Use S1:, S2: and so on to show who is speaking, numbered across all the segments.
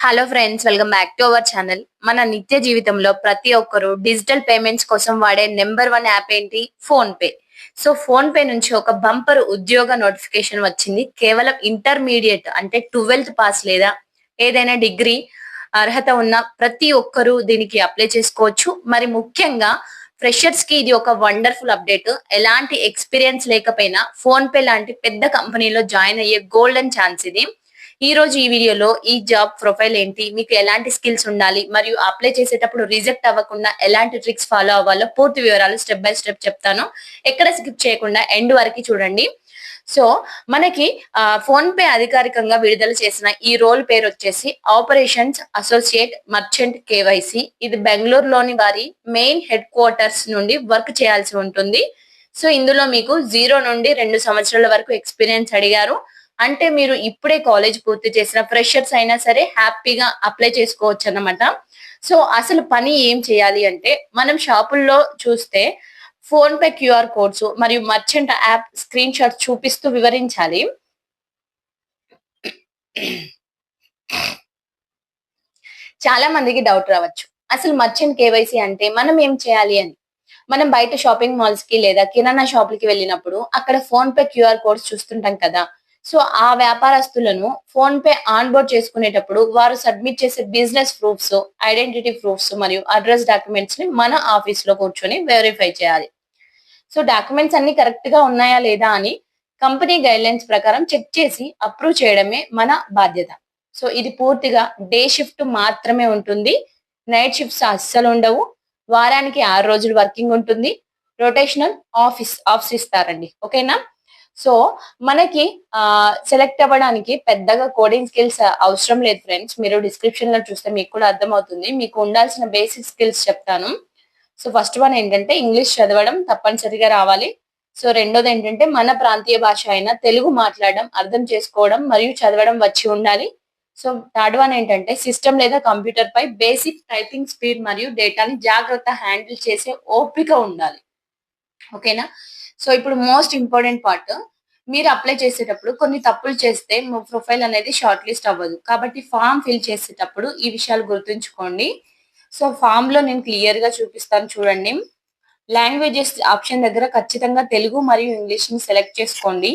S1: Hello friends, welcome back to our channel. మన నిత్య జీవితంలో ప్రతి ఒక్కరు డిజిటల్ పేమెంట్స్ కోసం వాడే నెంబర్ 1 యాప్ ఏంటి? Phone pay. So phone pay నుంచి ఒక బంపర్ ఉద్యోగ నోటిఫికేషన్ వచ్చింది. కేవలం ఇంటర్మీడియట్ అంటే 12th పాస్ లేదా ఏదైనా డిగ్రీ అర్హత ఉన్న ప్రతి ఒక్కరూ దీనికి అప్లై చేసుకోవచ్చు. మరి ముఖ్యంగా ఫ్రెషర్స్ కి ఇది ఒక వండర్ఫుల్ అప్డేట్. ఎలాంటి ఎక్స్పీరియన్స్ లేకపోయినా ఫోన్ పే లాంటి పెద్ద కంపెనీలో జాయిన్ అయ్యే గోల్డెన్ ఛాన్స్ ఇది. ఈ రోజు ఈ వీడియోలో ఈ జాబ్ ప్రొఫైల్ ఏంటి, మీకు ఎలాంటి స్కిల్స్ ఉండాలి, మరియు అప్లై చేసేటప్పుడు రిజెక్ట్ అవ్వకుండా ఎలాంటి ట్రిక్స్ ఫాలో అవ్వాలో పూర్తి వివరాలు స్టెప్ బై స్టెప్ చెప్తాను. ఎక్కడ స్కిప్ చేయకుండా ఎండ్ వరకు చూడండి. సో మనకి ఫోన్ పే అధికారికంగా విడుదల చేసిన ఈ రోల్ పేరు వచ్చేసి ఆపరేషన్స్ అసోసియేట్ మర్చెంట్ కేవైసీ. ఇది బెంగళూరులోని వారి మెయిన్ హెడ్ క్వార్టర్స్ నుండి వర్క్ చేయాల్సి ఉంటుంది. సో ఇందులో మీకు 0 నుండి 2 సంవత్సరాల వరకు ఎక్స్పీరియన్స్ అడిగారు. అంటే మీరు ఇప్పుడే కాలేజ్ పూర్తి చేసిన ఫ్రెషర్స్ అయినా సరే హ్యాపీగా అప్లై చేసుకోవచ్చు అన్నమాట. సో అసలు పని ఏం చేయాలి అంటే, మనం షాపుల్లో చూస్తే ఫోన్ పే క్యూఆర్ కోడ్స్ మరియు మర్చెంట్ యాప్ స్క్రీన్ షాట్ చూపిస్తూ వివరించాలి. చాలా మందికి డౌట్ రావచ్చు, అసలు మర్చెంట్ కేవైసీ అంటే మనం ఏం చేయాలి అని. మనం బయట షాపింగ్ మాల్స్ కి లేదా కిరాణా షాపులకి వెళ్ళినప్పుడు అక్కడ ఫోన్ పే క్యూఆర్ కోడ్స్ చూస్తుంటాం కదా. సో ఆ వ్యాపారస్తులను ఫోన్ పే ఆన్ బోర్డ్ చేసుకునేటప్పుడు వారు సబ్మిట్ చేసే బిజినెస్ ప్రూఫ్స్, ఐడెంటిటీ ప్రూఫ్స్ మరియు అడ్రస్ డాక్యుమెంట్స్ ని మన ఆఫీస్ లో కూర్చొని వెరిఫై చేయాలి. సో డాక్యుమెంట్స్ అన్ని కరెక్ట్ గా ఉన్నాయా లేదా అని కంపెనీ గైడ్ లైన్స్ ప్రకారం చెక్ చేసి అప్రూవ్ చేయడమే మన బాధ్యత. సో ఇది పూర్తిగా డే షిఫ్ట్ మాత్రమే ఉంటుంది. నైట్ షిఫ్ట్స్ అస్సలు ఉండవు. వారానికి 6 రోజులు వర్కింగ్ ఉంటుంది. రొటేషనల్ ఆఫీస్ ఇస్తారండి. ఓకేనా? సో మనకి సెలెక్ట్ అవ్వడానికి పెద్దగా కోడింగ్ స్కిల్స్ అవసరం లేదు ఫ్రెండ్స్. మీరు డిస్క్రిప్షన్ లో చూస్తే మీకు కూడా అర్థమవుతుంది. మీకు ఉండాల్సిన బేసిక్ స్కిల్స్ చెప్తాను. సో ఫస్ట్ వన్ ఏంటంటే, ఇంగ్లీష్ చదవడం తప్పనిసరిగా రావాలి. సో రెండోది ఏంటంటే, మన ప్రాంతీయ భాష అయిన తెలుగు మాట్లాడడం, అర్థం చేసుకోవడం మరియు చదవడం వచ్చి ఉండాలి. సో థర్డ్ వన్ ఏంటంటే, సిస్టమ్ లేదా కంప్యూటర్ పై బేసిక్ టైపింగ్ స్పీడ్ మరియు డేటాని జాగ్రత్త హ్యాండిల్ చేసే ఓపిక ఉండాలి. ఓకేనా? సో ఇప్పుడు మోస్ట్ ఇంపార్టెంట్ పార్ట్, మీరు అప్లై చేసేటప్పుడు కొన్ని తప్పులు చేస్తే మీ ప్రొఫైల్ అనేది షార్ట్ లిస్ట్ అవ్వదు. కాబట్టి ఫామ్ ఫిల్ చేసేటప్పుడు ఈ విషయాలు గుర్తుంచుకోండి. సో ఫామ్ లో నేను క్లియర్ గా చూపిస్తాను చూడండి. లాంగ్వేజెస్ ఆప్షన్ దగ్గర ఖచ్చితంగా తెలుగు మరియు ఇంగ్లీష్ ని సెలెక్ట్ చేసుకోండి.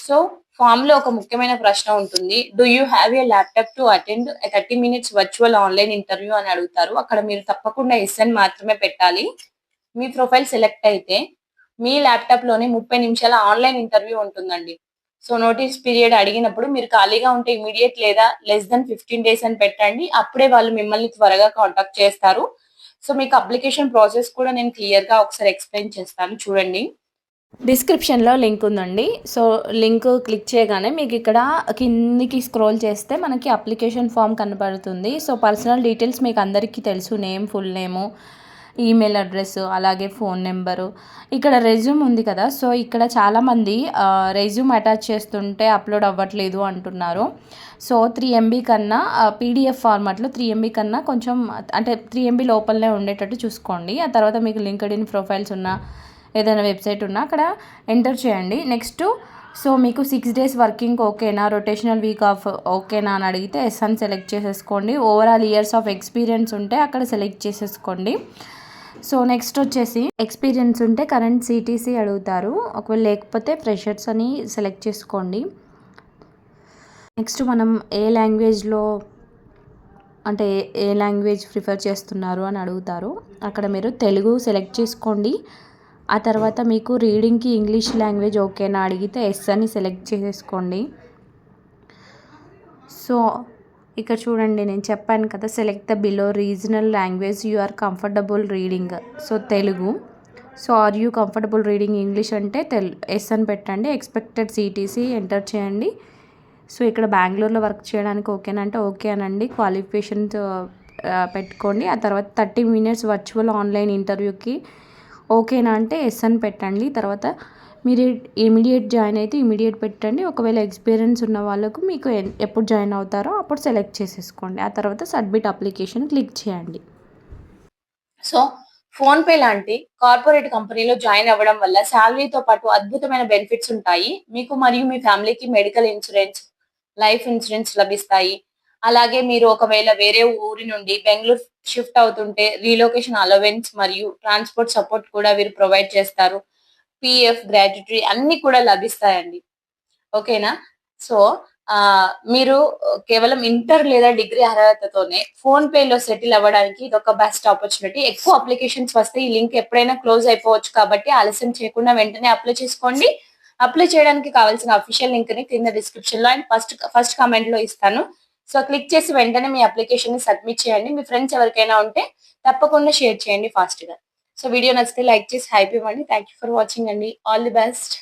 S1: సో ఫామ్ లో ఒక ముఖ్యమైన ప్రశ్న ఉంటుంది. Do you have a laptop to attend 30 minutes virtual online interview అని అడుగుతారు. అక్కడ మీరు తప్పకుండా ఎస్ అని మాత్రమే పెట్టాలి. మీ ప్రొఫైల్ సెలెక్ట్ అయితే మీ ల్యాప్టాప్ లోనే 30 నిమిషాల ఆన్లైన్ ఇంటర్వ్యూ ఉంటుందండి. సో నోటీస్ పీరియడ్ అడిగినప్పుడు మీరు ఖాళీగా ఉంటే ఇమీడియట్ లేదా లెస్ దెన్ 15 days అని పెట్టండి. అప్పుడే వాళ్ళు మిమ్మల్ని త్వరగా కాంటాక్ట్ చేస్తారు. సో మీకు అప్లికేషన్ ప్రాసెస్ కూడా నేను క్లియర్ గా ఒకసారి ఎక్స్ప్లెయిన్ చేస్తాను చూడండి.
S2: డిస్క్రిప్షన్లో లింక్ ఉందండి. సో లింక్ క్లిక్ చేయగానే మీకు ఇక్కడ కిందికి స్క్రోల్ చేస్తే మనకి అప్లికేషన్ ఫామ్ కనబడుతుంది. సో పర్సనల్ డీటెయిల్స్ మీకు అందరికీ తెలుసు, name, full name, email address, అలాగే ఫోన్ నెంబరు. ఇక్కడ రెజ్యూమ్ ఉంది కదా. సో ఇక్కడ చాలామంది రెజ్యూమ్ అటాచ్ చేస్తుంటే అప్లోడ్ అవ్వట్లేదు అంటున్నారు. సో 3 MB కన్నా పీడిఎఫ్ ఫార్మాట్లో 3 MB కన్నా కొంచెం అంటే 3 MB లోపలనే ఉండేటట్టు చూసుకోండి. ఆ తర్వాత మీకు లింక్డ్ఇన్ ప్రొఫైల్స్ ఉన్న ఏదైనా వెబ్సైట్ ఉన్నా అక్కడ ఎంటర్ చేయండి. నెక్స్ట్ సో మీకు 6 days వర్కింగ్ ఓకేనా, రొటేషనల్ వీక్ ఆఫ్ ఓకేనా అని అడిగితే ఎస్ అని సెలెక్ట్ చేసేసుకోండి. ఓవరాల్ ఇయర్స్ ఆఫ్ ఎక్స్పీరియన్స్ ఉంటే అక్కడ సెలెక్ట్ చేసేసుకోండి. సో నెక్స్ట్ వచ్చేసి ఎక్స్పీరియన్స్ ఉంటే కరెంట్ సిటీసీ అడుగుతారు. ఒకవేళ లేకపోతే ఫ్రెషర్స్ అని సెలెక్ట్ చేసుకోండి. నెక్స్ట్ మనం ఏ లాంగ్వేజ్లో అంటే ఏ లాంగ్వేజ్ ప్రిఫర్ చేస్తున్నారు అని అడుగుతారు. అక్కడ మీరు తెలుగు సెలెక్ట్ చేసుకోండి. ఆ తర్వాత మీకు రీడింగ్కి ఇంగ్లీష్ లాంగ్వేజ్ ఓకేనా అడిగితే ఎస్ అని సెలెక్ట్ చేసేసుకోండి. సో ఇక్కడ చూడండి, నేను చెప్పాను కదా, select the below regional language you are comfortable reading. So Telugu. So are you comfortable reading English అంటే ఎస్ అని పెట్టండి. ఎక్స్పెక్టెడ్ సిటీసీ ఎంటర్ చేయండి. సో ఇక్కడ బెంగళూరులో వర్క్ చేయడానికి ఓకేనా అంటే ఓకే అనండి. క్వాలిఫికేషన్స్ పెట్టుకోండి. ఆ తర్వాత 30 minutes వర్చువల్ ఆన్లైన్ ఇంటర్వ్యూకి ఓకేనా అంటే ఎస్ అని పెట్టండి. తర్వాత మీరు ఇమీడియట్ జాయిన్ అయితే ఇమీడియట్ పెట్టండి. ఒకవేళ ఎక్స్పీరియన్స్ ఉన్న వాళ్ళకు మీకు ఎప్పుడు జాయిన్ అవుతారో అప్పుడు సెలెక్ట్ చేసేసుకోండి. ఆ తర్వాత సబ్మిట్ అప్లికేషన్ క్లిక్ చేయండి.
S1: సో ఫోన్ పే లాంటి కార్పొరేట్ కంపెనీలో జాయిన్ అవ్వడం వల్ల శాలరీతో పాటు అద్భుతమైన బెనిఫిట్స్ ఉంటాయి. మీకు మరియు మీ ఫ్యామిలీకి మెడికల్ ఇన్సూరెన్స్, లైఫ్ ఇన్సూరెన్స్ లభిస్తాయి. అలాగే మీరు ఒకవేళ వేరే ఊరి నుండి బెంగుళూరు షిఫ్ట్ అవుతుంటే రీలొకేషన్ అలవెన్స్ మరియు ట్రాన్స్‌పోర్ట్ సపోర్ట్ కూడా వీరు ప్రొవైడ్ చేస్తారు. పీఎఫ్, గ్రాట్యుటీ అన్నీ కూడా లభిస్తాయండి. ఓకేనా? సో, మీరు కేవలం ఇంటర్ లేదా డిగ్రీ అర్హతతోనే ఫోన్‌పేలో సెటిల్ అవ్వడానికి ఇదొక బెస్ట్ ఆపర్చునిటీ. ఎక్కువ అప్లికేషన్స్ వస్తే ఈ లింక్ ఎప్పుడైనా క్లోజ్ అయిపోవచ్చు కాబట్టి ఆలస్యం చేయకుండా వెంటనే అప్లై చేసుకోండి. అప్లై చేయడానికి కావాల్సిన అఫీషియల్ లింక్‌ని కింద డిస్క్రిప్షన్‌లో అండ్ ఫస్ట్ కామెంట్‌లో ఇస్తాను. సో, క్లిక్ చేసి వెంటనే మీ అప్లికేషన్‌ని సబ్మిట్ చేయండి. మీ ఫ్రెండ్స్ ఎవరికైనా ఉంటే తప్పకుండా షేర్ చేయండి ఫాస్ట్‌గా. సో, వీడియో నచ్చితే లైక్ చేసి హైప్ ఇవ్వండి. థాంక్ యూ ఫర్ వాచింగ్ అండి. All the best.